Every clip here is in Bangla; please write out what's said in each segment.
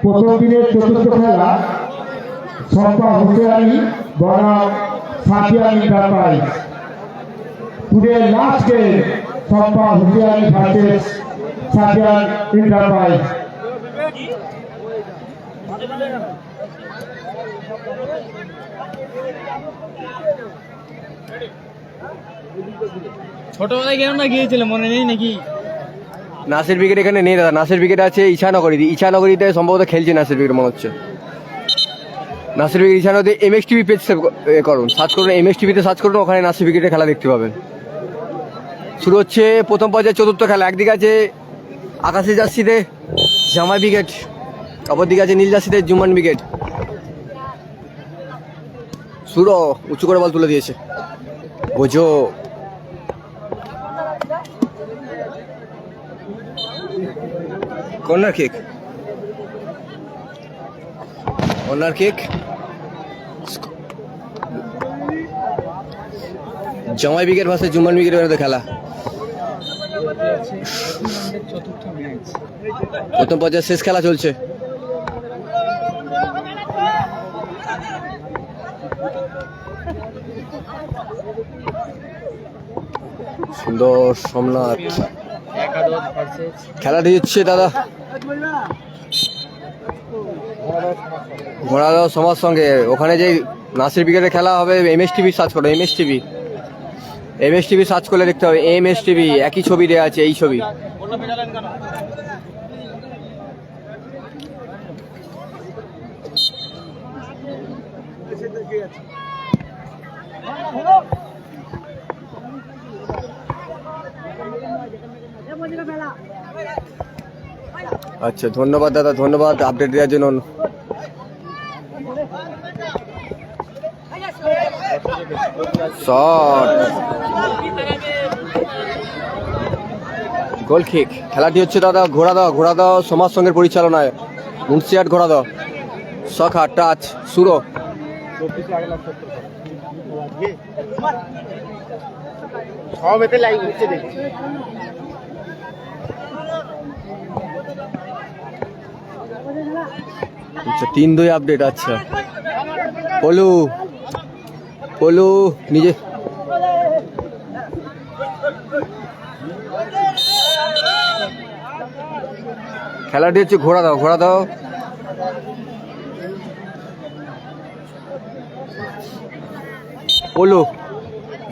প্রথম দিনের চতুর্থ খেলা সম্পা হুসেয়ানি বনাম Safian enterprise. Today last game সম্পা হুসেয়ানি ভার্সেস সাফিয়ান এন্টারপ্রাইজ। ছোটবেলায় গেলাম না, গিয়েছিল মনে নেই নাকি? নাসির ব্রিগেড এখানে নেই দাদা, নাসির ব্রিগেড আছে ইছানগরীতে সম্ভবত খেলছে নাসির ব্রিগেড মনে হচ্ছে। নাসির ব্রিগেড ইছানগরীতে MX TV পেজ করুন, সার্চ করুন, MX TVতে সার্চ করুন, ওখানে নাসির ব্রিগেডের খেলা দেখতে পাবেন। শুরু হচ্ছে প্রথম পর্যায়ে চতুর্থ খেলা। একদিকে আছে আকাশি জার্সিতে জামাই ব্রিগেড, অপরদিকে আছে নীল জার্সিতে জুমান ব্রিগেড। শুরু উঁচু করে বল তুলে দিয়েছে বোঝো। Corner kick, corner kick. জামাই ব্রিগেড ভার্সেস জুমান ব্রিগেডের খেলা। প্রথম পর্যায়ে শেষ খেলা চলছে। সুন্দর সোমনাথ খেলাটি হচ্ছে দাদা ঘোড়াদহ সমাজ সঙ্গে। ওখানে যে নাসির ব্রিগেডের খেলা হবে MX TV সার্চ করো, MX TV সার্চ করলে দেখতে হবে MX TV, একই ছবি দেওয়া আছে, এই ছবি। আচ্ছা, ধন্যবাদ দাদা, ধন্যবাদ আপডেট দেওয়ার জন্য। শট, গোল কিক। খেলাটি হচ্ছে দাদা ঘোড়াদহ সমাজ সঙ্গের পরিচালনায়, মুন্সিহাট ঘোড়াদহ। সখা টাচ শুরু। আচ্ছা, 3-2 আপডেট। আচ্ছা, পলু নিজে খেলাটি হচ্ছে ঘোড়াদহ পলু।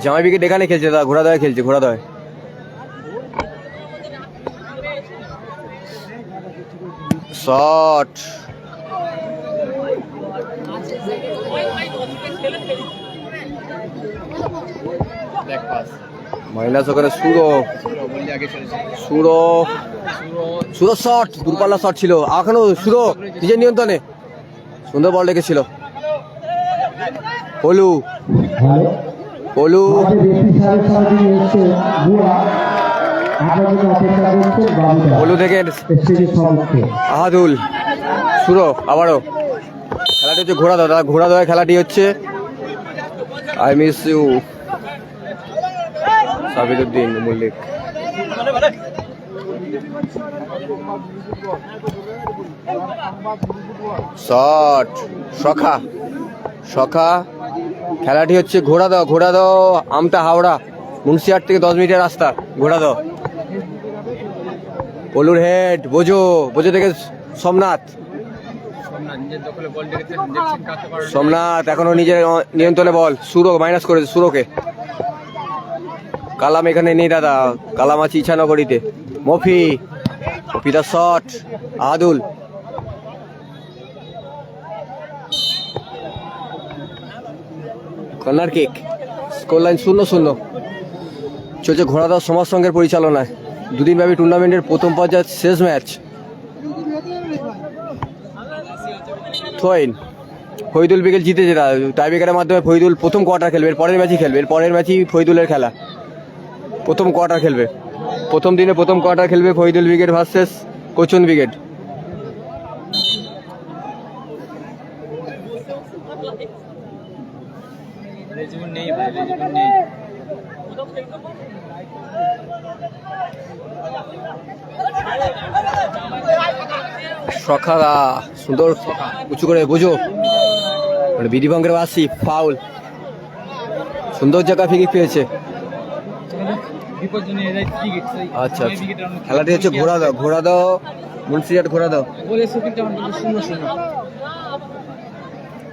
জামাই ব্রিগেড এখানে খেলছে দাদা, ঘোড়াদহে খেলছে, ঘোড়াদহে। শট, মাইনাস ওখানে সুরো শট, দূরপাল্লা শট ছিল এখনো সুরো নিজের নিয়ন্ত্রণে, সুন্দর বল রেখেছিল। পলু থেকে আহাদুল সুরো। আবারও খেলাটি হচ্ছে ঘোড়াদহ খেলাটি হচ্ছে। I miss you Sabiruddin Mallik. Shot, সখা। খেলাটি হচ্ছে ঘোড়াদহ আমতা হাওড়া, মুন্সিহাট থেকে 10 মিনিটের রাস্তা ঘোড়াদহ। পলুর হেড, বোঝো থেকে সোমনাথ এখনো নিজের নিয়ন্ত্রণে বল। সুরো মাইনাস করেছে সুরোকে। কালাম এখানে নেই দাদা, কালাম আছে ইছানগরীতে। Mofida shot, Adul. Corner kick. Score line 0-0। চলছে ঘোড়াদহ সমাজ সংঘের পরিচালনায় দুদিনব্যাপী টুর্নামেন্টের প্রথম পর্যায়ের শেষ ম্যাচ। থ্রোইন। ফরিদুল বিকেল জিতেছে, টাইব্রেকারের মাধ্যমে ফরিদুল প্রথম কোয়ার্টার খেলবে, এর পরের ম্যাচই খেলবে, এর পরের ম্যাচই ফরিদুলের খেলা। প্রথম কোয়ার্টার খেলবে, প্রথম দিনে প্রথম কোয়ার্টার খেলবে Faridul brigade versus Kochan brigade. নেই ভাই, নেই। সখা সুন্দর উঁচু করে বুঝো, মানে বিধিভঙ্গের বাসি ফাউল। সুন্দর জায়গা ফিকিট পেয়েছে। আচ্ছা, খেলাটি হচ্ছে ঘোড়াদহ মুন্সিরহাট ঘোড়াদহ।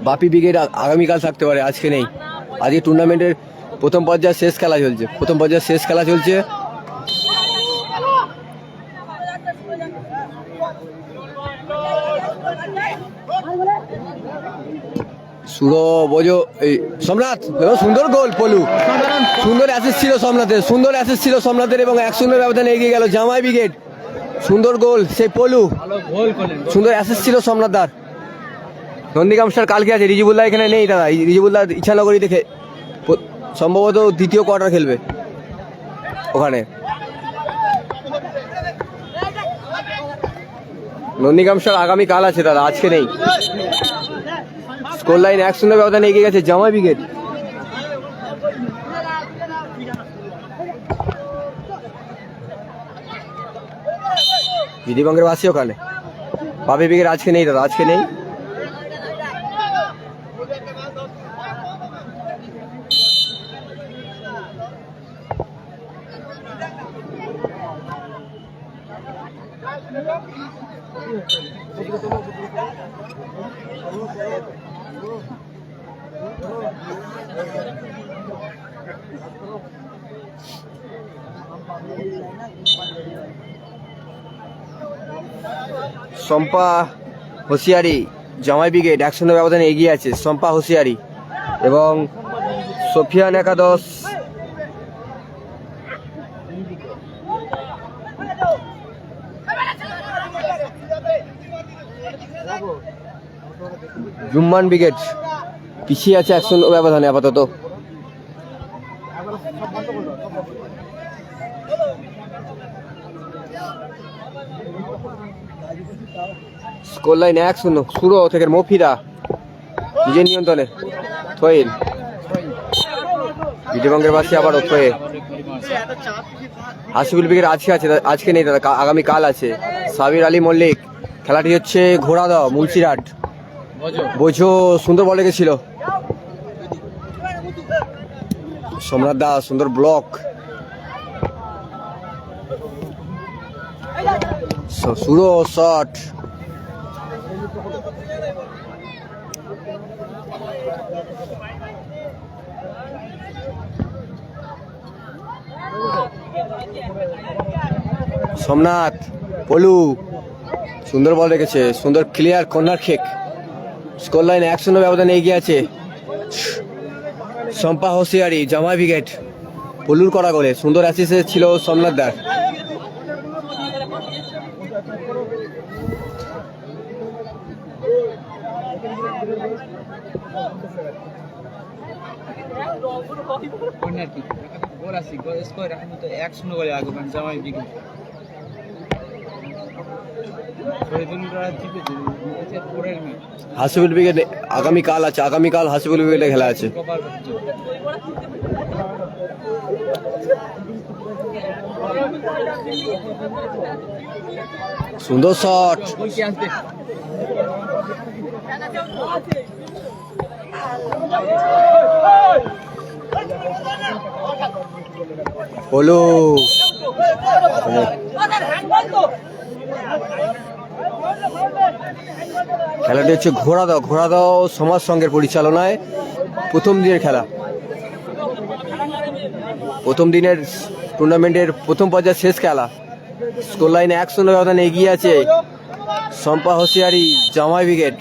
বাপি ব্রিগেড আগামীকাল থাকতে পারে, আজকে নেই। আজকে টুর্নামেন্টের প্রথম পর্যায়ের শেষ খেলা চলছে, প্রথম পর্যায়ের শেষ খেলা চলছে। সুরো বোঝো এই সম্রাট, সুন্দর গোল পলু, সুন্দর অ্যাসিস্ট ছিল সোমনাথের, সুন্দর অ্যাসিস্ট ছিল সোমনাথের এবং 1-0 ব্যবধানে এগিয়ে গেল জামাই ব্রিগেড। সুন্দর গোল সেই পলু, সুন্দর অ্যাসিস্ট ছিল সোমনাথদার। নন্দীগ্রাম স্টার কালকে আছে, রিজিবুল্লাহ এখানে নেই দাদা, রিজিবুল্লাহ ইচ্ছানগরী দেখে সম্ভবত দ্বিতীয় কোয়ার্টার খেলবে ওখানে। নন্দীগ্রাম স্টার আগামীকাল আছে দাদা, আজকে নেই। স্কোর লাইন 1-0 ব্যবধানে এগিয়ে গেছে জামাই ব্রিগেড। বিধিভঙ্গের বাসি ওখানে। বাপি ব্রিগেড আজকে নেই দাদা, আজকে নেই। শম্পা হোসিয়ারি জামাই ব্রিগেড 1-0 ব্যবধানে এগিয়ে আছে। শম্পা হোসিয়ারি এবং সোফিয়ান একাদশ জুম্মান ব্রিগেড পিছিয়ে আছে 1-0 ব্যবধানে আপাতত। Score line 1-0। সুরো থেকে মফিদা নিজের নিয়ন্ত্রণে থ্রোইন। বিধিভঙ্গের বাসি আবারও থ্রোইন। হাসিবুল ব্রিগেড আজকে আছে, আজকে নেই দাদা, আগামীকাল আছে। সাবির আলী মল্লিক। খেলাটি হচ্ছে ঘোড়াদহ মুন্সিরহাট। বোঝো সুন্দর বল লেগেছিল, সম্রাট দাস সুন্দর ব্লক। সুরো শট, সোমনাথ পলু সুন্দর বল রেখেছে, সুন্দর clear corner kick. Score line 1-0 ব্যবধানে এগিয়ে আছে শম্পা হোসিয়ারি জামাই ব্রিগেড। পলুর করা গোলে সুন্দর অ্যাসিস্ট ছিল সোমনাথ দার। হাসিবুল ব্রিগেড আগামীকাল আছে, আগামীকাল হাসিবুল ব্রিগেডে খেলা আছে। সুন্দর শট, পলু খেলাটি হচ্ছে ঘোড়াদহ সমাজ সংঘের পরিচালনায় প্রথম দিনের খেলা। প্রথম দিনের টুর্নামেন্টের প্রথম পর্যায়ের শেষ খেলা। স্কোর লাইনে 1-0 ব্যবধানে এগিয়ে আছে শম্পা হোসিয়ারি জামাই ব্রিগেড।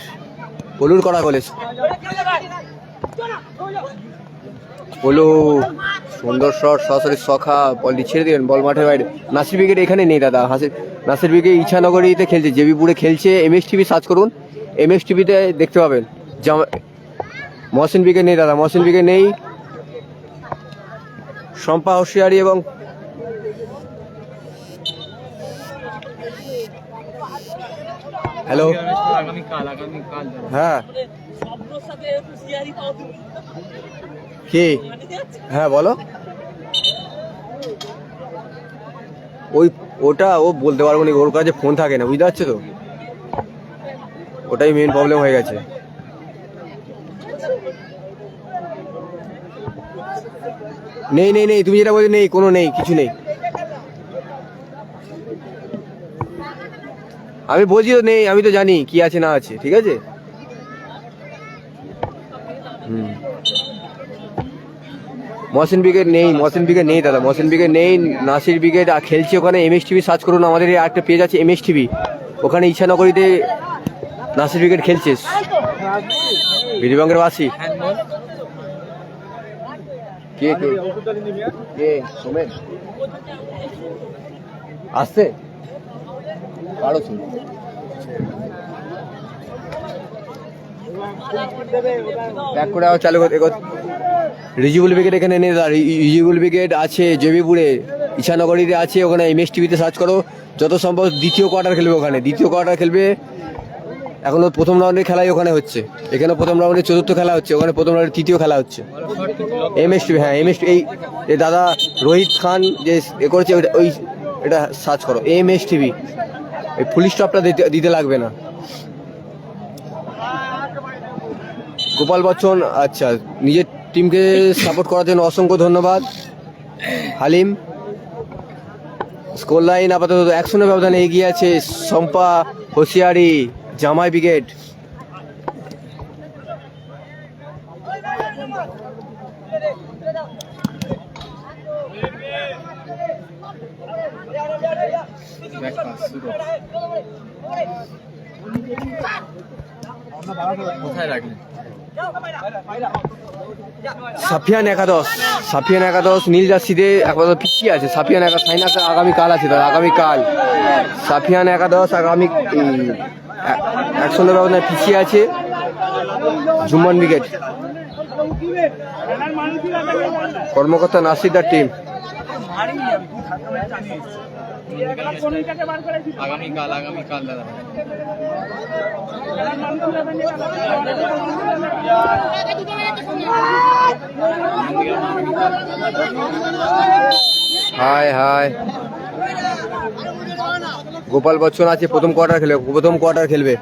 পলুর করা গোলে পলু সুন্দর শট, সরাসরি সখা, বল ছেড়ে দিলেন, বল মাঠের বাইরে। নাসির ব্রিগেড এখানে নেই দাদা, নাসির ব্রিগেড ইছানগরীতে খেলছে, জেবিপুরে খেলছে। এমএস টিভি সার্চ করুন, এমএস টিভিতে দেখতে পাবেন। মহসিন ব্রিগেড নেই দাদা, মহসিন ব্রিগেড নেই। শম্পা হোশিয়ারি এবং হ্যালো, আগামীকাল হ্যাঁ কি, হ্যাঁ বলো। ওটা ও বলতে পারবো না, ওর কাছে ফোন থাকে না, বুঝতে পারছো তো, ওটাই মেন প্রবলেম হয়ে গেছে। নেই নেই নেই, তুমি যেটা বলছো নেই, কোনো নেই, কিছু নেই। আমি বলছি তো নেই, আমি তো জানি কি আছে না আছে, ঠিক আছে। মহসিন ব্রিগেড নেই, মহসিন ব্রিগেড নেই দাদা, মহসিন ব্রিগেড নেই। নাসির ব্রিগেড খেলছে ওখানে। এমএস টিভি সার্চ করুন, আমাদের একটা পেজ আছে এমএস টিভি, ওখানে ইছানগরীতে নাসির ব্রিগেড খেলছে। বিধিবঙ্গের বাসী কে কে কে সোমেন আসছে আরো শুন। ব্যাক করে আবার চালু করতে। রিজিবুল ব্রিগেড এখানে নেই দাদা, রিজিবুল ব্রিগেড আছে জেবিপুরে, ইছানগরীতে আছে, ওখানে এমএস টিভিতে সার্চ করো। যত সম্ভব দ্বিতীয় কোয়ার্টার খেলবে ওখানে, দ্বিতীয় কোয়ার্টার খেলবে। এখনো প্রথম রাউন্ডের খেলাই ওখানে হচ্ছে, এখানে প্রথম রাউন্ডে চতুর্থ খেলা হচ্ছে, ওখানে প্রথম রাউন্ডে তৃতীয় খেলা হচ্ছে। এমএস টিভি, হ্যাঁ এমএস এই দাদা রোহিত খান যে এ করেছে ওই এটা সার্চ করো এমএস টিভি, এই ফুল স্টপটা দিতে লাগবে না। গোপাল বচ্চন, আচ্ছা, নিজের টিমকে সাপোর্ট করার জন্য অসংখ্য ধন্যবাদ। হালিম স্কোর লাইন আপাতত 1-0 ব্যবধানে এগিয়ে আছে শম্পা হোশিয়ারি জামাই ব্রিগেড। কোথায় রাখলেন? সাফিয়ান একাদশ, সাফিয়ান একাদশ নীল জার্সিতে আপাতত পিছিয়ে আছে। সাফিয়ান একাদশ সাইন আছে, আগামীকাল আছে দাদা, আগামীকাল সাফিয়ান একাদশ আগামী 1-0 ব্যবধানে পিছিয়ে আছে জুম্মান ব্রিগেড। কর্মকর্তা নাসিরদার টিম। আগামীকাল দাদা। হাই হাই, গোপাল বচ্চন আছে, প্রথম কোয়ার্টার খেলবে।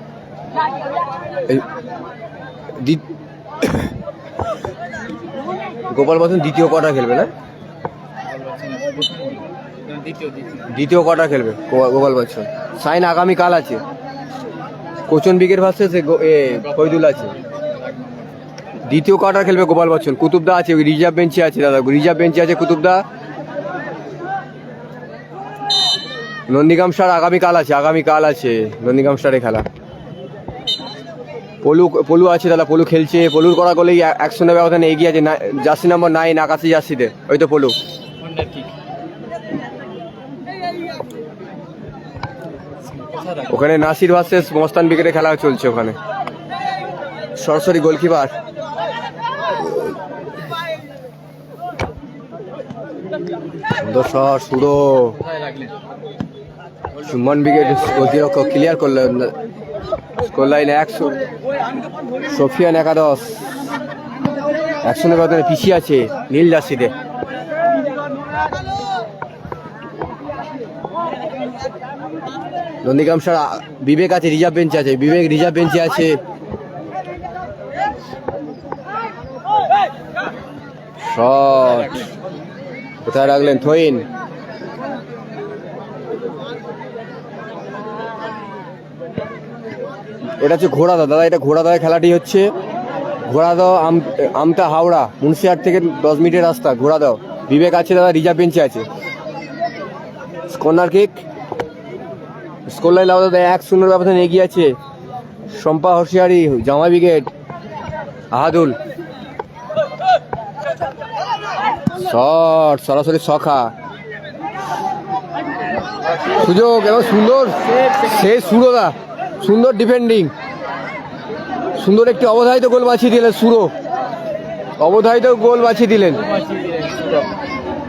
গোপাল বচ্চন দ্বিতীয় কোয়ার্টার খেলবে না, দ্বিতীয় কোয়ার্টার খেলবে গোপাল বচ্চন। সাইন আগামীকাল আছে, কোচন ব্রিগেড ভার্সেস ফৈদুল আছে। দ্বিতীয় কোয়ার্টার খেলবে গোপাল বচ্চন। কুতুবদা আছে, ওই রিজার্ভ বেঞ্চে আছে দাদা, রিজার্ভ বেঞ্চে আছে কুতুবদা। নন্দীগ্রাম স্টার আগামীকাল আছে নন্দীগ্রাম স্টারের খেলা। পলু আছে দাদা, পলু খেলছে, পলুর করা গোলেই 1-0 ব্যবধানে এগিয়ে আছে জার্সি নাম্বার 9 আকাশি জার্সিতে, ওই তো পলু। ওখানে নাসির ভার্সেস মস্তান ব্রিগেডে খেলা চলছে, ওখানে সরাসরি goalkeeper. Suro Suman brigade goalkeeper clear করলো। Score line 100। সফিয়ান একাদশ 1-0 ব্যবধানে পিছিয়ে আছে নীল জার্সিতে। নন্দীগ্রাম স্টার বিবেক আছে, রিজার্ভ বেঞ্চে আছে, রিজার্ভ বেঞ্চে আছে। শট কোথায় রাখলেন থইন। এটা হচ্ছে ঘোড়াদা দাদা, এটা ঘোড়াদায় খেলাটি হচ্ছে। ঘোড়াদাও আমতা হাওড়া মুন্সিহাট থেকে 10 মিনিটের রাস্তা। ঘোড়াদাও বিবেক আছে দাদা, রিজার্ভ বেঞ্চে আছে। কর্নার কিক, স্কোর লাইন আলাদা 1-0 ব্যবধানে এগিয়ে আছে শম্পা হোশিয়ারি জামাই ব্রিগেড। আহাদুল শট সরাসরি সখা সুযোগ এবং সুন্দর সেই সুরদা সুন্দর ডিফেন্ডিং সুন্দর একটি অবধারিত গোল বাঁচিয়ে দিলেন সুরো অবধারিত গোল বাঁচিয়ে দিলেন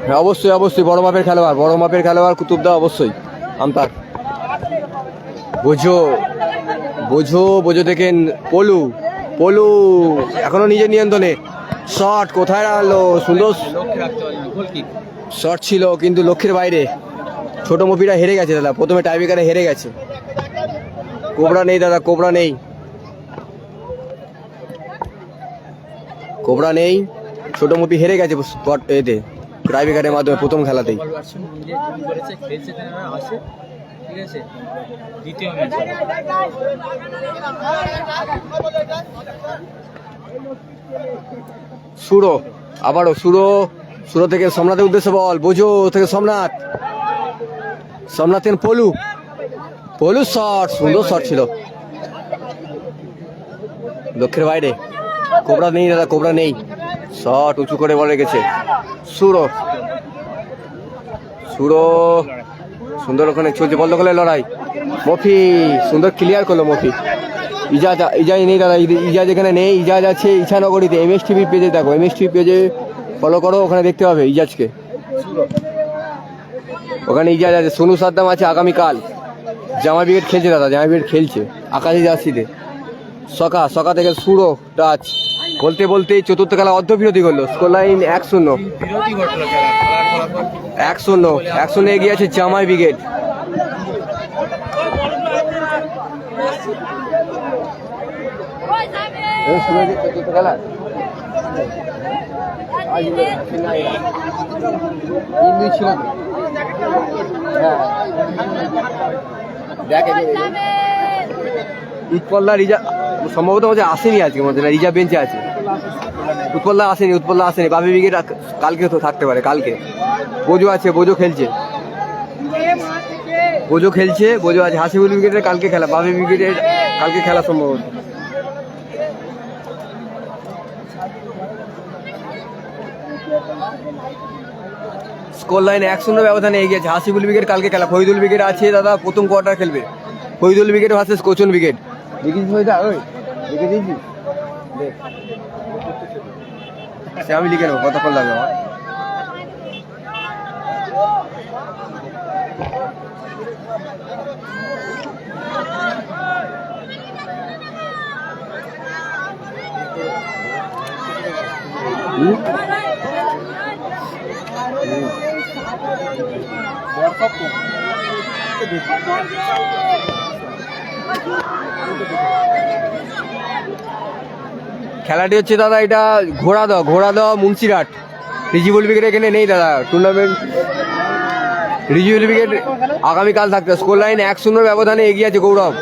হ্যাঁ অবশ্যই অবশ্যই বড় মাপের খেলোয়াড় কুতুবদা অবশ্যই আম্পায়ার বোঝো বোঝো বোঝো থেকে পলু পলু এখনো নিজের নিয়ন্ত্রণে শট কোথায় রাখলো সুন্দর লক্ষ্যে রাখতে পারলেন গোল কিক শট ছিল কিন্তু লক্ষ্যের বাইরে ছোট মপিরা হেরে গেছে দাদা প্রথমে টাইব্রেকারে হেরে গেছে কোবরা নেই দাদা কোবরা নেই ছোট মপি হেরে গেছে এতে টাইব্রেকারের মাধ্যমে প্রথম খেলাতেই বল ভার্সন নিজে তৈরি করেছে খেলছে তারা আসে ঠিক আছে দ্বিতীয় ম্যাচ সুরো আবারও সুরো থেকে সোমনাথের উদ্দেশ্যে বল বোঝো থেকে সোমনাথ থেকে পলু শট সুন্দর শট ছিল লক্ষ্যের বাইরে কোবরা নেই দাদা কোবরা নেই শট উঁচু করে বল রেখেছে সুরো সুন্দর ওখানে চলছে বল দখলের লড়াই মফি সুন্দর ক্লিয়ার করলো মফি ইজাজ নেই দাদা ইজাজ এখানে নেই ইজাজ আছে ইছানগরীতে MSTV পেজে দেখো MSTV পেজে ফলো করো ওখানে দেখতে পাবে ইজাজকে ওখানে ইজাজ আছে সোনু সাদ্দাম আছে আগামীকাল জামা ব্রিগেড খেলছে দাদা জামা ব্রিগেড খেলছে আকাশি জার্সিতে সকা থেকে সুরো টাচ বলতে বলতেই চতুর্থ খেলা অর্ধবিরতি করলো স্কোর লাইন 1-0 বিরতি ঘটলো খেলার ফলাফল 1-0 এগিয়ে আছে জামাই ব্রিগেড চতুর্থ খেলা ছিল উৎপল্লা রিজা সম্ভবত মধ্যে আসেনি আজকে মধ্যে না রিজা বেঞ্চে আছে উৎপল্লা আসেনি বাবি ব্রিগেড কালকে তো থাকতে পারে কালকে বোঝো আছে বোঝো খেলছে বোঝো আছে হাসিবুল ব্রিগেডের কালকে খেলা বাবি ব্রিগেডের কালকে খেলা সম্ভবত স্কোর লাইন 1-0 ব্যবধানে এগিয়ে আছে হাসিবুল ব্রিগেড কালকে খেলা ফরিদুল ব্রিগেড আছে দাদা প্রথম কোয়ার্টার খেলবে Faridul brigade versus Kochan brigade সে আমি লিখে নেবো কতক্ষণ লাগবে আমার খেলাটি হচ্ছে দাদা এটা ঘোড়া দাও মুন্সিরহাট রিজিবুল ব্রিগেড এখানে নেই দাদা টুর্নামেন্ট রিজিবুল ব্রিগেড আগামীকাল থাকতে স্কোর লাইন 1-0 ব্যবধানে এগিয়ে আছে গৌরব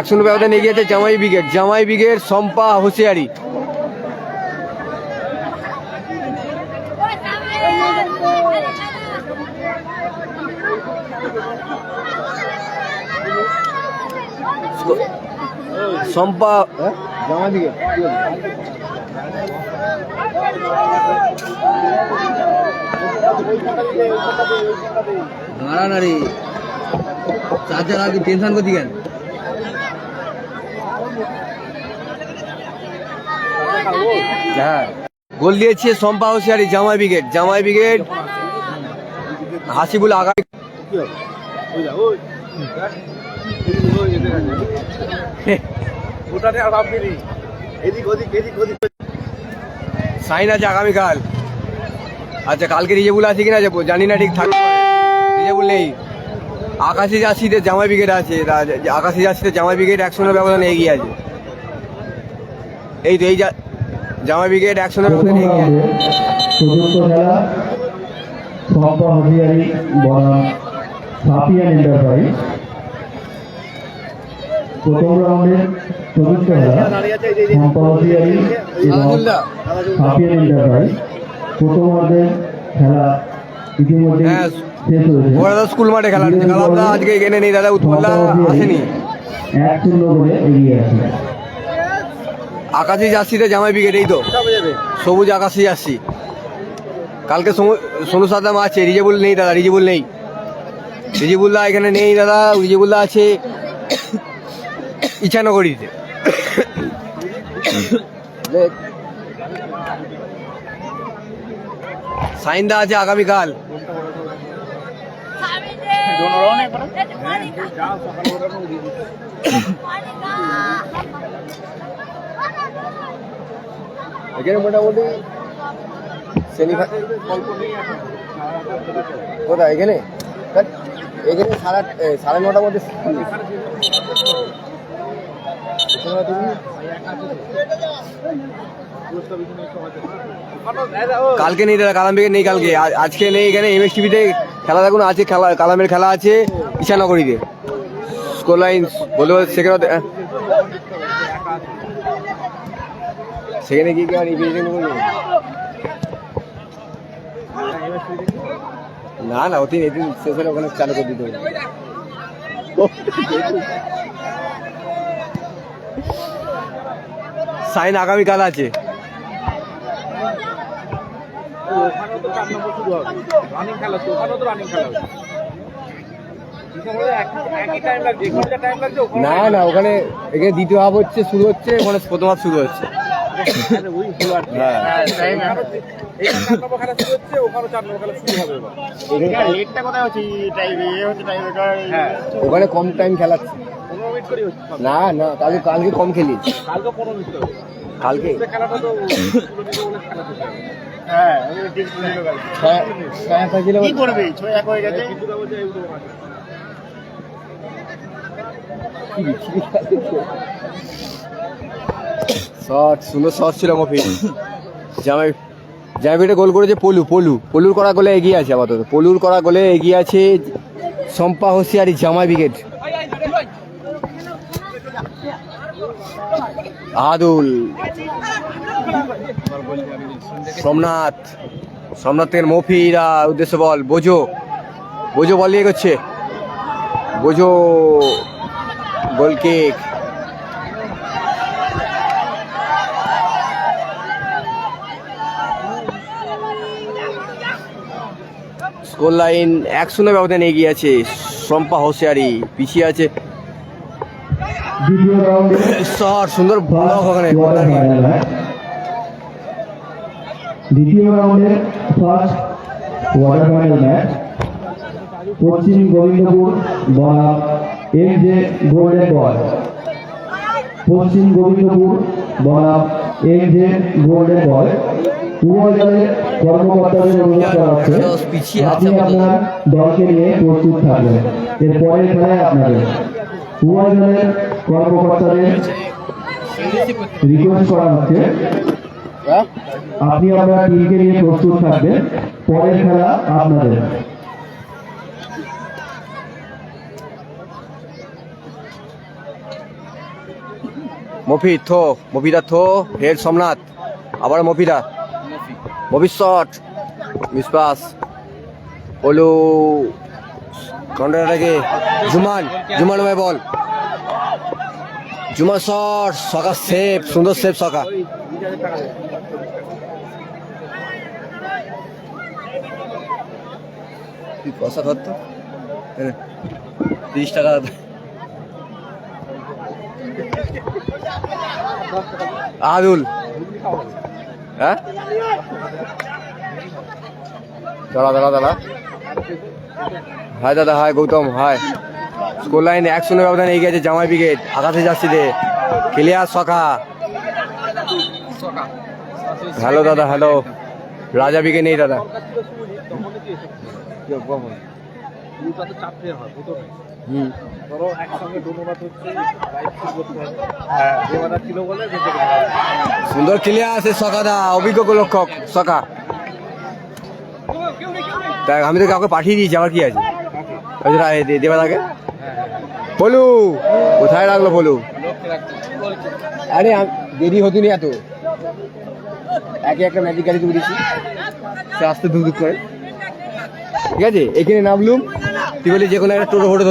1-0 ব্যবধানে এগিয়ে আছে জামাই ব্রিগেড শম্পা হোসিয়ারি শম্পা জামাই ব্রিগেড দাঁড়া না রে চার্জার আগে টেনশন করছি কেন হ্যাঁ গোল দিয়েছে শম্পা হোসিয়ারি জামাই ব্রিগেড হাসিবুল আগামী সাইন আছে আগামীকাল আচ্ছা কালকে রিজেবুল আছে কিনা জানি না ঠিক থাকবে রিজেবুল নেই আকাশি জার্সিতে জামাই ব্রিগেড আছে আকাশি জার্সিতে জামাই ব্রিগেড 1-0 ব্যবধানে এগিয়ে আছে এই তো এই জামাই ব্রিগেড 1-0 ব্যবধানে এগিয়ে আছে চতুর্থ খেলা শম্পা হোসিয়ারি বনাম সাপিয়ান এন্টারপ্রাইজ প্রথম রাউন্ডের চতুর্থ খেলা শম্পা হোসিয়ারি এবং সাপিয়ান এন্টারপ্রাইজ প্রথমার্ধের খেলা ইতিমধ্যে শেষ হয়েছে স্কুল মাঠে খেলা হচ্ছে আজকে এখানে নেই দাদা উৎপল্লা আসেনি 1-0 করে এগিয়ে আছে আকাশি জার্সিতে জামাই ব্রিগেড এই তো সবুজ আকাশি জার্সি কালকে সোনু সাদ্দাম আছে, রিজেবুল নেই দাদা, রিজেবুল নেই, রিজেবুল্লাহ এখানে নেই দাদা, রিজেবুল্লাহ আছে ইছানগরীতে। সাইন্দা আছে আগামীকাল। এখানে মোটামুটি কোথায় এখানে এখানে 9:30 মধ্যে কালকে নেই দাদা, কালাম নেই কালকে, আজকে নেই। এখানে এমএক্স টিভিতে খেলা দেখুন আছে, কালামের খেলা আছে ইছানগরীতে। স্কোর লাইন বলে সেখানে সেখানে গিয়ে না না ওদিন এদিন শেষ হলে ওখানে চালু করে দিতে হবে। সাইন আগামীকাল আছে। না না ওখানে এখানে দ্বিতীয় হাফ হচ্ছে, শুরু হচ্ছে, ওখানে প্রথম হাফ শুরু হচ্ছে। ওখানে কম টাইম খেলাচ্ছে। না না কালকে কম খেলি, কালকে শট, সুন্দর শট ছিল মফিজ। জামাইপিটে গোল করেছে পলুর করা গোলে এগিয়ে আছে, আপাতত পলুর করা গোলে এগিয়ে আছে শম্পা হোসিয়ারি জামাই ব্রিগেড। আদুল, সোমনাথ থেকে মফিরা উদ্দেশ্য বল, বোঝো বল নিয়ে করছে, বোঝো গোল কিক। স্কোর লাইন 1-0 ব্যবধানে এগিয়ে আছে শম্পা হোসিয়ারি, পিছিয়ে আছে। দ্বিতীয় রাউন্ডে সুন্দর ব্লক ওখানে। দ্বিতীয় রাউন্ডের ফার্স্ট কোয়ার্টার ফাইনাল ম্যাচ পশ্চিম গোবিন্দপুর বনাম এমজে গোল্ডেন বয়। পশ্চিম গোবিন্দপুর বনাম এমজে গোল্ডেন বয়। উভয় দলের কর্মকর্তাদের অনুরোধ করা হচ্ছে আপনি আপনার দলকে নিয়ে প্রস্তুত থাকবেন, এর পরের খেলায় আপনাদের। উভয় দলের কর্মকর্তাদের রিকোয়েস্ট করা হচ্ছে আপনি আপনার টিমকে নিয়ে প্রস্তুত থাকবেন, পরের খেলা আপনাদের। মফিদা হেড সোমনাথ, আবার মফিদ শট, মিস পাস, ওলু কাউন্টারটাকে জুমান ভাই বল, জুমান শট, সকা সেভ, সুন্দর সেভ সকা। পয়সা ধরতো 30 টাকা। আদুল, হ্যাঁ দাদা হাই দাদা, hi Gautam, hi. Scoreline 1-0 ব্যবধানে এগিয়ে আছে জামাই ব্রিগেড। আকাশে যাচ্ছিতে ক্লিয়ার সকা। হ্যালো দাদা, হ্যালো। রাজা ব্রিগেড নেই দাদা। সুন্দর ক্লিয়ার আছে সকাদা, অভিজ্ঞ গোলরক্ষক সকা। তাই আমি তো কাউকে পাঠিয়ে দিয়েছি, আমার কি আছে দেবা তাকে। বলু কোথায় রাখলো বলু? আরে দেরি হতো নি এত, একে একটা ম্যাজিক গাড়ি তুলে দিচ্ছি, সে আসতে ধুক করে। ঠিক আছে, এখানে নামলুম, তুই বলি যে কোনো একটা টোটো ফোটো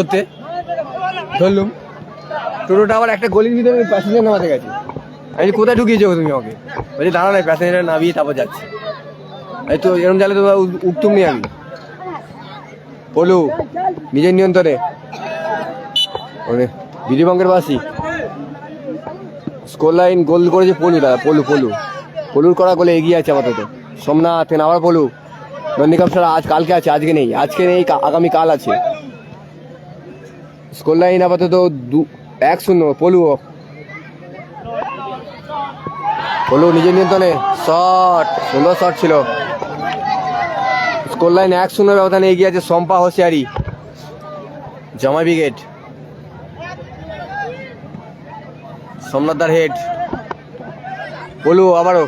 ধরলুম, টোটোটা আবার একটা গলির ভিতরে প্যাসেঞ্জার নামাতে গেছে। আমি কোথায় ঢুকিয়েছো তুমি আমাকে? বলছি দাঁড়া নাই, প্যাসেঞ্জার নামিয়ে তারপর যাচ্ছে। এই তো এরকম জালে তো উঠতুম নি আমি। পলু নিজের নিয়ন্ত্রণে বিধিবঙ্গের বাসী। স্কোর লাইন গোল করেছে পলু দাদা, পলুর করা গোলে এগিয়ে আছে আপাতত সোমনাথ। আবার পলু। নন্দীকাম স্যার আজ কালকে আছে, আজকে নেই, আগামী কাল আছে। স্কোর লাইন আপাতত 1-0। পলু নিজের নিয়ন্ত্রণে শট, সুন্দর শট ছিল। স্কোর লাইন 1-0 ব্যবধানে এগিয়ে আছে শম্পা হোসিয়ারি জামাই ব্রিগেড। সোমনাথদার হেড। পলু আবারও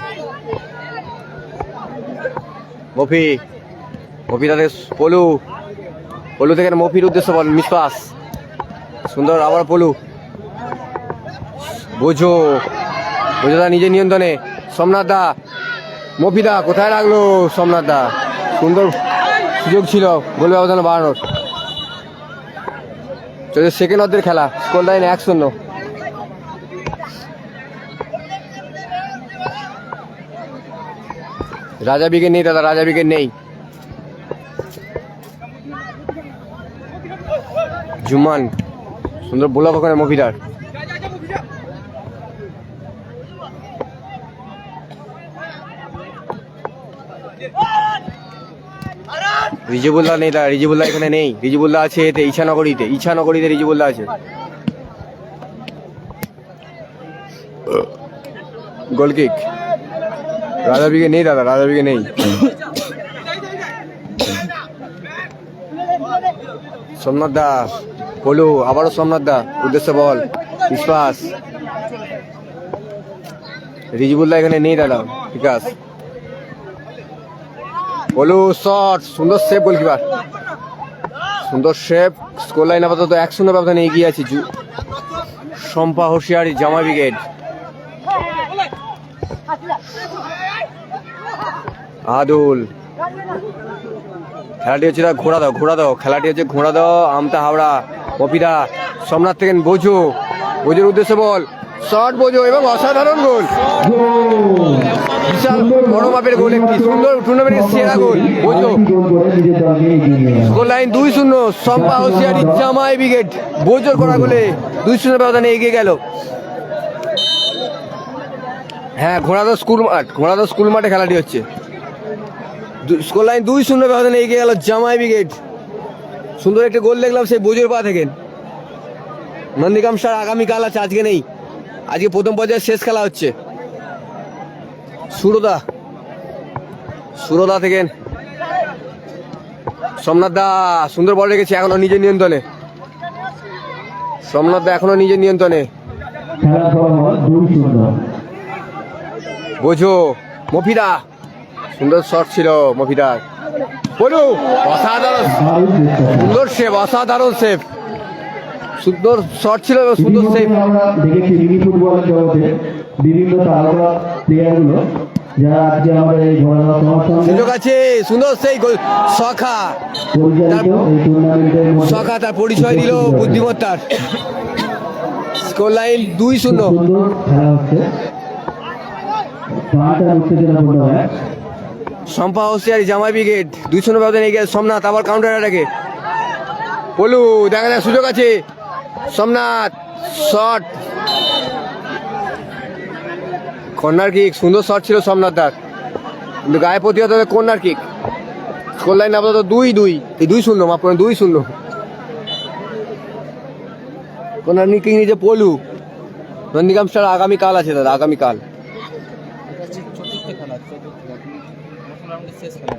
মফি তাদের পলু থেকে মফির উদ্দেশ্য বল, মিসপাস সুন্দর। আবার পলু। বোঝোদা নিজের নিয়ন্ত্রণে। সোমনাথ দা, মফিদা কোথায় লাগলো? সোমনাথ দা সুন্দর সুযোগ ছিল গোল ব্যবধান বাড়ানোর। চলছে সেকেন্ড অর্ধের খেলা। Score line 1-0। রাজা ব্রিগেড নেই দাদা, রাজা ব্রিগেড নেই। জুম্মান সুন্দর ব্লক ওখানে মফিদার। রিজিবুল্লাহ নেই দাদা, রিজিবুল্লাহ এখানে নেই। রিজিবুল্লাহ আছে এতে ইছানগরীতে রিজিবুল্লাহ আছে। গোলকিক। রাজা ব্রিগেড নেই দাদা, রাজা ব্রিগেড নেই। সোমনাথ দা, পলু আবারও সোমনাথ দা উদ্দেশ্য বল, বিশ্বাস। রিজিবুল্লাহ এখানে নেই দাদা, ঠিক আছে। পলু শট, সুন্দর সেভ, গোলকিপার সুন্দর সেভ। স্কোর লাইন আপাতত 1-0 ব্যবধানে এগিয়ে আছে শম্পা হোসিয়ারি জামাই ব্রিগেড। আদুল। খেলাটি হচ্ছে ঘোড়া দাও খেলাটি হচ্ছে ঘোড়া দাও আমতা হাওড়া। মফিদা, সোমনাথ থেকে বোঝোর উদ্দেশ্যে বল, শট বোঝো এবং অসাধারণ গোল। বিশাল বড় মাপের গোল, একটি সুন্দর টুর্নামেন্টের সেরা গোল বোঝো। স্কোর লাইন 2-0 শম্পা হোসিয়ারি জামাই ব্রিগেড। বোঝোর করা গোলে 2-0 ব্যবধানে এগিয়ে গেল। হ্যাঁ, ঘোড়াদহ স্কুল মাঠে খেলাটি হচ্ছে। স্কোর লাইন 2-0 ব্যবধানে এগিয়ে গেল জামাই ব্রিগেড। সুন্দর একটা গোল দেখলাম সেই বোঝোর পা থেকে। নন্দীগ্রাম স্যার আগামীকাল আছে, আজকে নেই। আজকে প্রথম পর্যায়ে শেষ খেলা হচ্ছে। সুরদা থেকে সোমনাথ দা সুন্দর বল রেখেছে, এখনো নিজের নিয়ন্ত্রণে। সোমনাথ দা এখনো নিজের নিয়ন্ত্রণে। বোঝো মফিদা, সুন্দর শট ছিল মফিদার। বলু অসাধারণ সুন্দর সেভ, অসাধারণ সেভ, সুন্দর শট ছিল, সুন্দর সেভ। আমরা দেখেছি মিনি ফুটবলের জগতে বিভিন্ন তারকা প্লেয়ারগুলো যারা আজকে আমাদের এই ঘোড়াদহ সংস্থান সুযোগ আছে, সুন্দর সেই সখা পরিচালিত এই টুর্নামেন্টের মধ্যে সখা তার পরিচয় দিল বুদ্ধিমত্তার। Score line 2-0। সুন্দর খেলা হচ্ছে, প্রাণটা উত্তেজনাপূর্ণ হয়। শম্পা হোসিয়ারি জামাই ব্রিগেড 2-0 ব্যবধানে এগিয়ে সোমনাথ। আবার কাউন্টার অ্যাটাকে পলু, দেখা যায় সুযোগ আছে। সোমনাথ শট, কর্নার কিক, সুন্দর শট ছিল সোমনাথ দার, কিন্তু গায়ে প্রতিহত হবে কর্নার কিক। স্কোর লাইন আপাতত 2-0, মাফ করেন 2-0। কর্নার কিক নিচে পলু। নন্দীগ্রাম স্টার আগামীকাল আছে দাদা, আগামীকাল। চতুর্থ খেলা, প্রথম রাউন্ডের শেষ খেলা।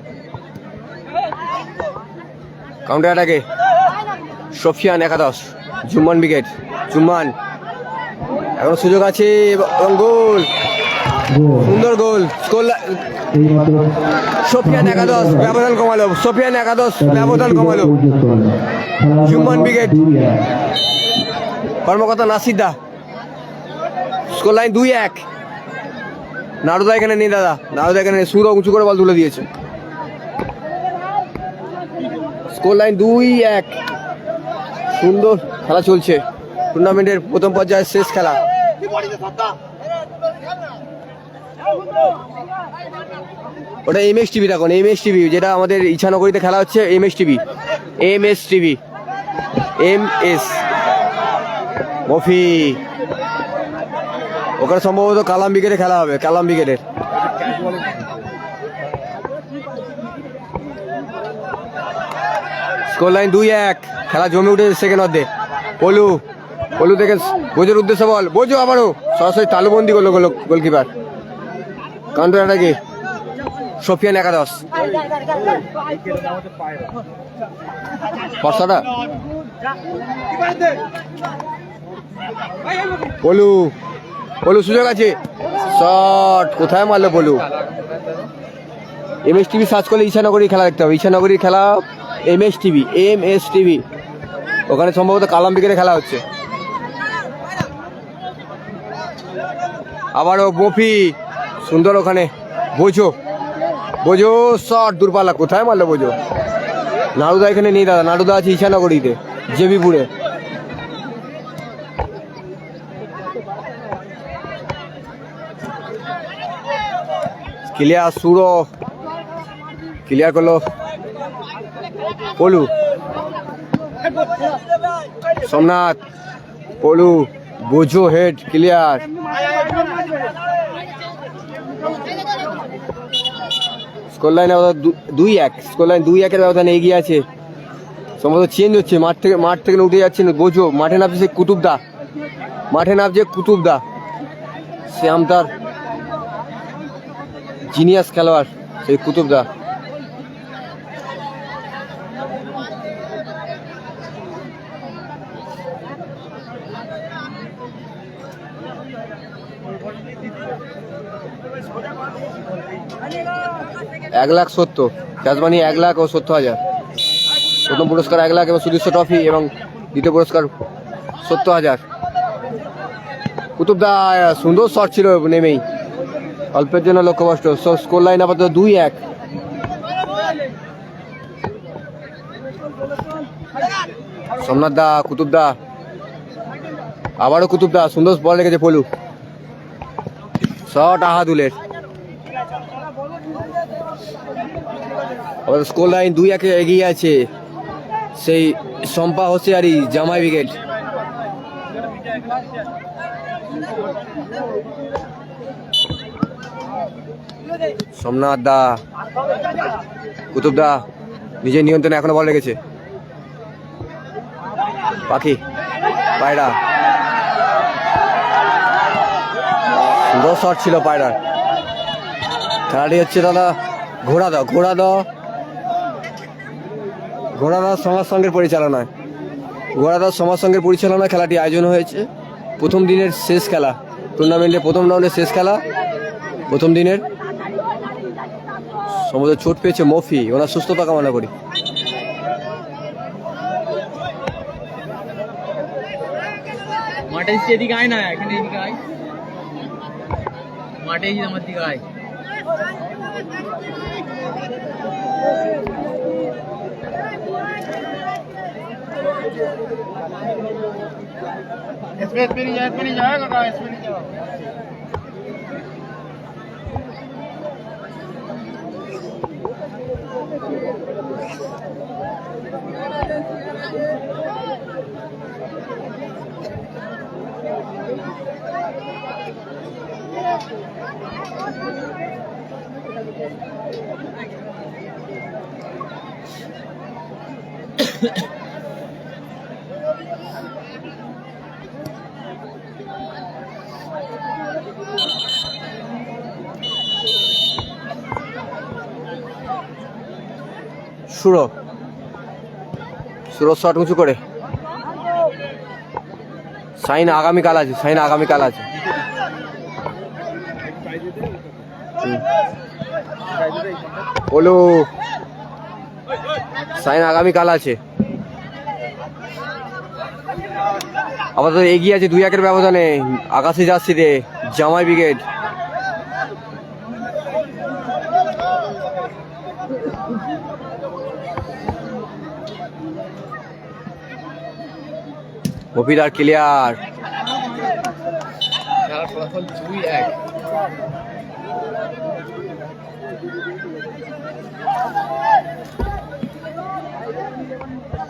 কাউন্টার অ্যাটাকে সফিয়ান একাদশ জুম্মান ব্রিগেড। জুম্মান এখন সুযোগ আছে এবং গোল, সুন্দর গোল। স্কোর সফিয়ান একাদশ ব্যবধান কমালো। জুম্মান ব্রিগেড কর্মকর্তা নাসির দা। Score line 2-1। নারুদা এখানে নেই দাদা, নারুদা এখানে সুর উঁচু করে বল তুলে দিয়েছে। Score line 2-1। সুন্দর খেলা চলছে, টুর্নামেন্টের প্রথম পর্যায়ের শেষ খেলা। ওটা এমএস টিভি দেখুন, এমএস টিভি যেটা আমাদের ইছানগরীতে খেলা হচ্ছে, MS TV, MS TV, MS মফি। ওখানে সম্ভবত কালাম ব্রিগেডে খেলা হবে, কালাম ব্রিগেডের। স্কোর লাইন 2-1, খেলা জমে উঠে সেকেন্ড অর্ধে। পলু, পলু থেকে বোঝোর উদ্দেশ্যে বল, বোঝো আবারও সরাসরি তালুবন্দি করলো গোলকিপার। কাউন্টার কি সফিয়ান একাদশ, ফর্সাটা পলু, পলু সুযোগ আছে, শট কোথায় মারলো পলু। এমএস টিভি সার্চ করলে ইছানগরীর খেলা দেখতে হবে, ইছানগরীর খেলা এমএস টিভি, এমএস টিভি। ওখানে সম্ভবত কালাম ব্রিগেডে খেলা হচ্ছে। আবারও বফি, সুন্দর ওখানে বোঝো, বোঝো শট দূরপাল্লা, কোথায় মারলো বোঝো। নাড়ুদা এখানে নেই দাদা, নাড়ুদা আছে ইছানগরীতে, জেবিপুরে। ক্লিয়ার সুরো, ক্লিয়ার করলো পলু, সোমনাথ, পলু, বোঝো head clear. Score line 2-1, score line 2-1 ব্যবধানে এগিয়ে আছে। সম্ভবত চেঞ্জ হচ্ছে, মাঠ থেকে উঠে যাচ্ছেন বোঝো, মাঠে নামছে সে কুতুবদা, মাঠে নামছে কুতুবদা, সে আমতার জিনিয়াস খেলোয়াড় সেই কুতুবদা। এক লাখ 70, ক্যাশমানি 1,70,000। প্রথম পুরস্কার 1 লাখ এবং সুদৃশ্য ট্রফি, এবং দ্বিতীয় পুরস্কার 70,000। কুতুবদা সুন্দর শট ছিল, নেমেই অল্পের জন্য লক্ষ্যভ্রষ্ট। স্কোর লাইন আপাতত 2-1। সোমনাথ দা, কুতুবদা, আবারও কুতুবদা, সুন্দর বল রেখেছে পলু, শট আহাদুলের। স্কোর লাইন 2-1 এগিয়ে আছে সেই শম্পা হোসিয়ারি জামাই ব্রিগেড। সোমনাথ দা, কুতুবদা নিজের নিয়ন্ত্রণে এখনো বল রেখেছে। পাখি, পায়রা, সুন্দর শট ছিল পায়রার। খেলাটি হচ্ছে দাদা ঘোড়া দাও, ঘোড়া দাও, ঘোড়া দাও সমাজ সংঘের পরিচালনায়, ঘোড়া দাও সমাজ সংঘের পরিচালনায় খেলাটি আয়োজন হয়েছে। প্রথম দিনের শেষ খেলা, টুর্নামেন্টের প্রথম রাউন্ডের শেষ খেলা, প্রথম দিনের। সম্ভবত চোট পেয়েছে মফি, ওনার সুস্থতা কামনা করি। মাঠে এদিকে আয় না, এখানে এদিকে আয়, মাঠে আমার দিকে আয়। इसमें नहीं जाएगा, इसमें नहीं जाएगा। সুরো, সুরো শট উঁচু করে, সাইন আগামীকাল আছে, সাইন আগামীকাল আছে। বলো, সাইন আগামীকাল আছে। আপাতত এগিয়ে আছে 2-1 ব্যবধানে আকাশি জার্সিতে জামাই ব্রিগেড। মফিদার ক্লিয়ার, খেলার ফলাফল 2-1।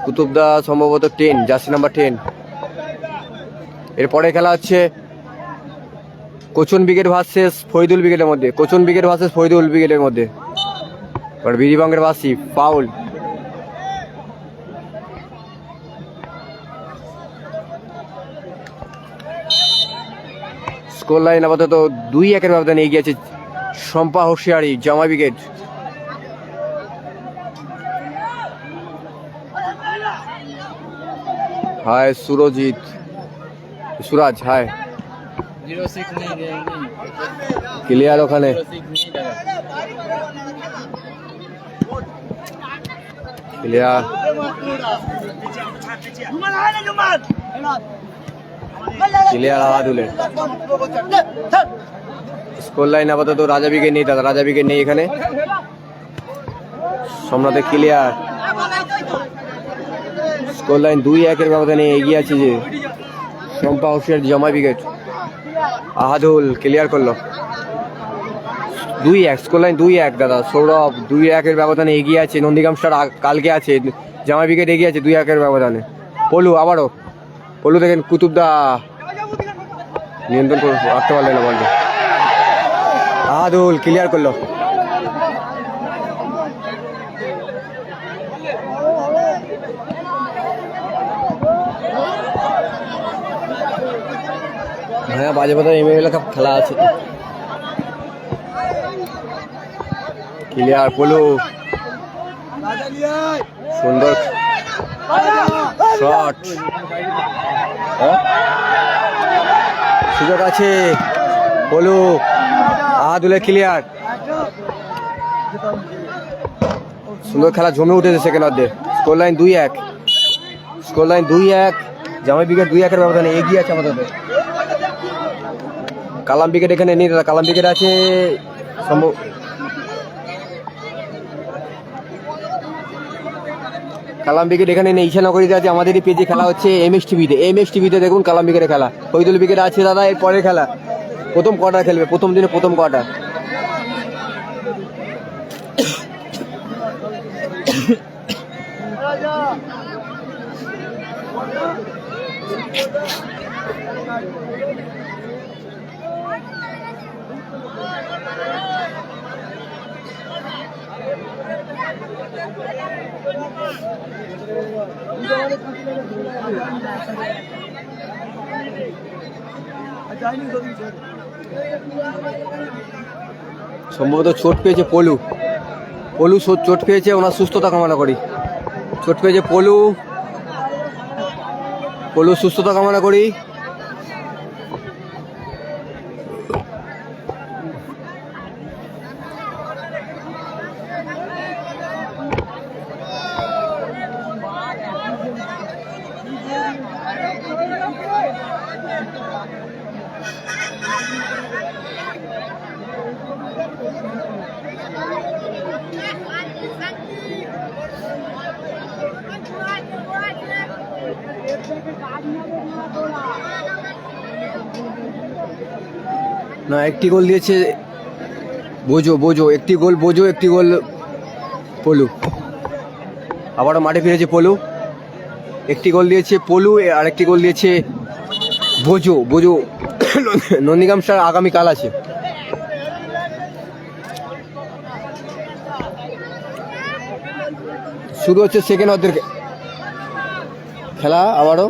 কুতুবদা সম্ভবত 10, জার্সি নাম্বার 10। এরপরে খেলা হচ্ছে কোচন ব্রিগেড ভার্সেস ফরিদুল ব্রিগেডের মধ্যে, কোচন ব্রিগেড ভার্সেস ফরিদুল ব্রিগেডের মধ্যে। এবার বিধিবঙ্গের বাসি ফাউল। স্কোর লাইন আপাতত 2-1 ব্যবধানে এগিয়ে আছে শম্পা হোশিয়ারি জামা ব্রিগেড। হায় সুরজিৎ, সুরাজ হায় 06 नहीं देंगे, ক্লিয়ার ওখানে। 06 नहीं लगा। ক্লিয়ার ক্লিয়ার আওয়াদুলের। স্কোর লাইন আপাতত রাজা ব্রিগেড নেই দাদা, রাজা ব্রিগেড নেই এখানে। সোমনাথের ক্লিয়ার। স্কোর লাইন 2-1 ব্যবধানে এগিয়ে আছে যে শম্পা হোসিয়ার জামা ব্রিগেড। আহাদুল ক্লিয়ার করলো 2-1, স্কোর লাইন 2-1 দাদা। সৌরভ 2-1 ব্যবধানে এগিয়ে আছে। নন্দীগ্রাম স্টার কালকে আছে, জামা ব্রিগেড এগিয়ে আছে 2-1 ব্যবধানে। পলু আবারও, পলু দেখেন কুতুবদা নিয়ন্ত্রণ করে রাখতে পারলেন না বলটা। আহাদুল ক্লিয়ার করলো। হ্যাঁ বাজে কথা এমএল কাপ খেলা আছে। ক্লিয়ার পলু, সুন্দর শট, সুযোগ আছে পলু। আহাদুলের ক্লিয়ার, সুন্দর খেলা জমে উঠেছে সেকেন্ড অর্ধে। স্কোর লাইন 2-1, স্কোর লাইন 2-1, জামাই ব্রিগেড 2-1 ব্যবধানে এগিয়ে আছে আমাদের। কালাম ব্রিগেড এখানে নেই দাদা, কালাম ব্রিগেড আছে সম্ভব। কালাম ব্রিগেড এখানে নেই, ঈশানগরীতে আছে। আমাদেরই পেজে খেলা হচ্ছে এমএস টিভিতে, এমএস টিভিতে দেখুন কালাম ব্রিগেডের খেলা। ফরিদুল ব্রিগেড আছে দাদা এর পরের খেলা, প্রথম কোয়ার্টার খেলবে, প্রথম দিনে প্রথম কোয়ার্টার। সম্ভবত চোট পেয়েছে পলু, পলু চোট পেয়েছে, ওনার সুস্থতা কামনা করি। চোট পেয়েছে পলু, পলু সুস্থতা কামনা করি। না একটি গোল দিয়েছে বোজো, বোজো একটি গোল, বোজো একটি গোল পলু। আবারও মাঠে ফিরেছে পলু, একটি গোল দিয়েছে পলু আর একটি গোল দিয়েছে বোজো। বোজো নন্দীগ্রাম স্টার আগামীকাল আছে। শুরু হচ্ছে সেকেন্ড অর্ধের খেলা, আবারও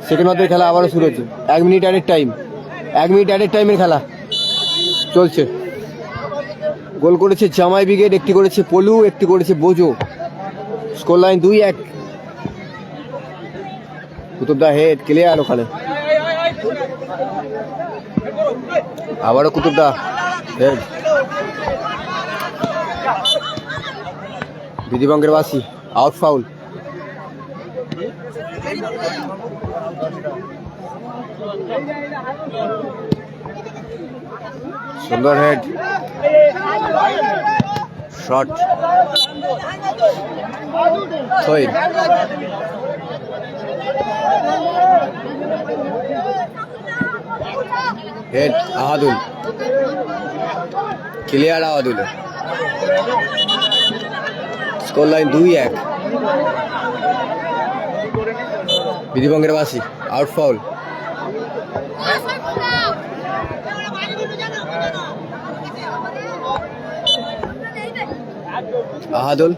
সেকেন্ড অর্ধের খেলা আবারও শুরু হচ্ছে। 1 minute added time, 1 minute added টাইমের খেলা চলছে। গোল করেছে জামাই ব্রিগেড, একটি করেছে পলু, একটি করেছে বোজো। Score line 2-1। কুতুবদা হেড ক্লিয়ার ওখানে, আবারও কুতুবদা হেড। বিধিবঙ্গের বাসি আউট ফাউল। সুন্দর head, shot, Shahid. Head Ahadul, clear Ahadul. Score line 2-1। বিধিভঙ্গের বাসি আউট ফাউল। আহাদুল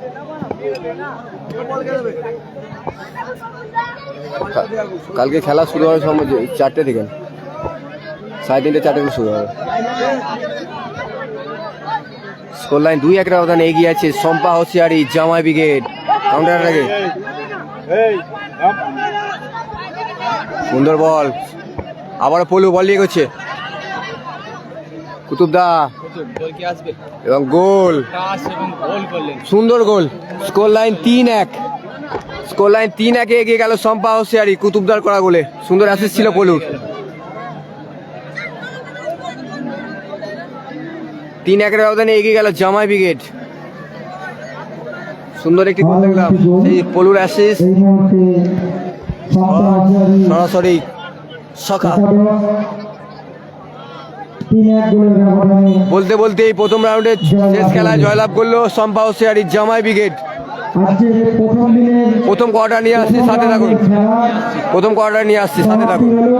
কালকে খেলা শুরু হবে সময় 4টে থেকে, 3:30 4টে থেকে শুরু হবে। স্কোর লাইন 2-1 ব্যবধানে এগিয়ে আছে শম্পা হোসিয়ারি জামাই ব্রিগেড। কাউন্টার আগে সুন্দর বল, আবার পলু বল নিয়ে করছে কুতুবদা গোল কি আসবে? এবং গোল, টাচ এবং গোল করলেন। সুন্দর গোল। স্কোর লাইন 3-1, স্কোর লাইন 3-1 এগিয়ে গেল শম্পা হোসিয়ারি কুতুবদার করা গোলে। সুন্দর অ্যাসিস্ট ছিল পলুর। 3-1 ব্যবধানে এগিয়ে গেল জামাই ব্রিগেড। সুন্দর একটি গোল দেখলাম, এই পলুর অ্যাসিস্ট এই মুহূর্তে সরাসরি সখা। 3-1 গোলের ব্যবধানে বলতে বলতে এই প্রথম রাউন্ডে শেষ খেলায় জয়লাভ করলো শম্পা হোসিয়ারি জামাই ব্রিগেড। আজকের প্রথম দিনের প্রথম কোয়ার্টার নিয়ে আসছি, সাথে থাকুন। খেলা প্রথম কোয়ার্টার নিয়ে আসছি, সাথে থাকুন। সমাপ্তি হলো।